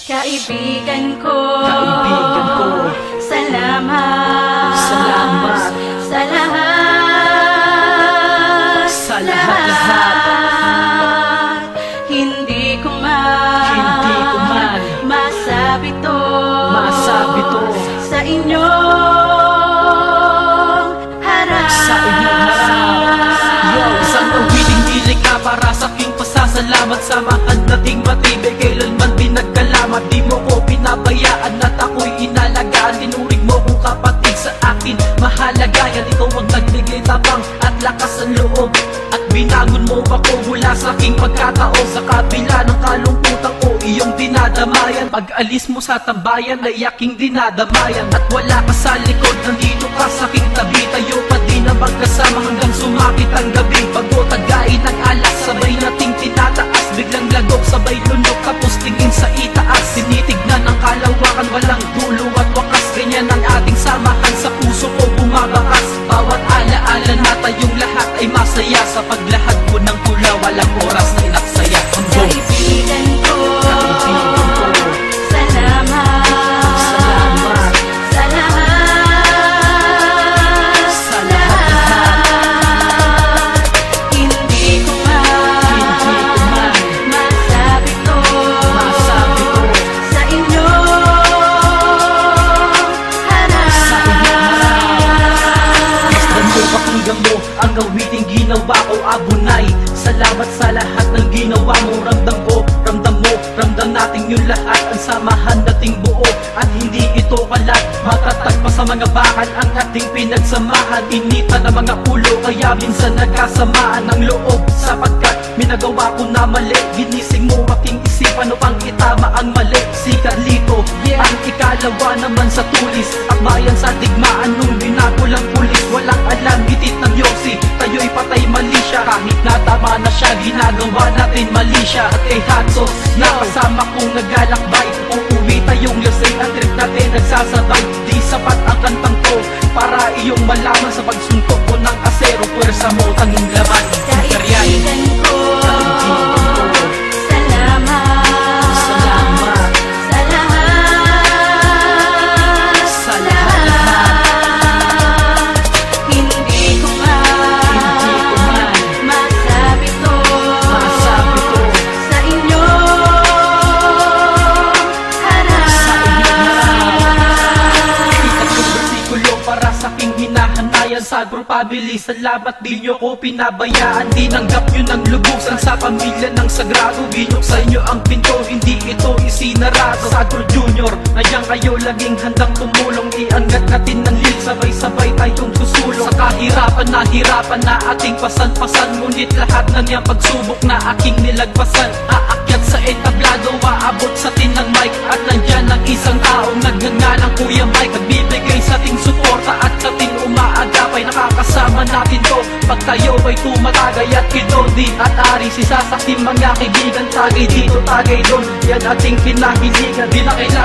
Kaibigan ko, salamat sa lahat. Hindi ko man masabi to sa inyong harap. Isang awiting dilig ka para sa aking pasasalamat. Samahan nating matibay, kailanman di nagkalamat. Di mo ko pinabayaan at ako'y inalagaan. Tinuring mo kong kapatid sa akin, mahalaga yan. Ikaw ang nagbigay tapang at lakas ng loob, at binagon mo ako mula sa aking pagkataon. Sa kabila ng kalungkutan ko, iyong dinadamayan. Pag alis mo sa tambayan ay aking dinadamayan. At wala ka sa likod, nandito ka sa aking tabi. Tayo pa din na magkasama hanggang sumakit ang gabi. Bago tagain ng alas, sabay nating tinataas. Biglang lagok, sabay lunok, tapos tingin sa itaas. Tinitignan ang kalawakan, walang dulo at wakas. Ganyan ang ating samahan, sa puso ko bumabakas. Bawat alaala na tayong lahat ay masaya. Sa paglahad ko ng tula, walang oras na inaksaya. Kaibigan ko, salamat sa lahat. Hindi ko man masabi to sa inyong harap. Masdan mo, pakinggan mo ang awiting ginawa ko, abunay. Salamat sa lahat ng ginawa mo. Ramdam natin yung lahat. Ang samahan nating buo, at hindi ito kalat. Matatag pa sa mga bakal ang ating pinagsamahan. Inita ng mga ulo, kaya minsan nagkasamaan ng loob. Sapagkat minagawa ko na mali, ginising mo aking isipan upang itama ang mali. Si Carlito, ang ikalawa naman sa tulis, at bayan sa digmaan nung binakulang pulis. Walang alam, hitit ng Yossi, tayo'y patay mali siya. Kahit natama na siya, ginagawa natin mali siya. At kay Hatso, nakasama kong naglalakbay, uuwi tayong lasing, ang trip natin nagsasabay. Di sapat ang kantang to para iyong malaman. Sa pagsuntok ko ng asero, puwersa mo tanging laman. Kaibigan ko, salamat sa lahat. Hindi ko man masabi to sa inyong harap. Ikatlong bersikulo para sa aking hinahanayan. Sa grupabili, salamat di nyo ko pinabayaan. Tinanggap nyo ng lubusan sa pamilya ng sagrado. Binuksan nyo ang pinto, hindi ito isinarado. Sagro Junior, nandiyan kayo laging handang tumulong. Iangat natin ng lil, sabay-sabay tayong susulong. Sa kahirapan na ating pasan-pasan, ngunit lahat na niyang pagsubok na aking nilagpasan. Aakyat sa entablado, maabot sa tinang mic, at nandyan ang isang taong nagngangalang Kuya Mike. Nagbibigay sa ating suporta at sa ating umaagapay. Nakakasama natin to pag tayo ay tumatagay. At Kidodi at Ari, si sasaking mga kaibigan. Tagay dito, tagay doon, yan ating kinahiligan. Di na kailangan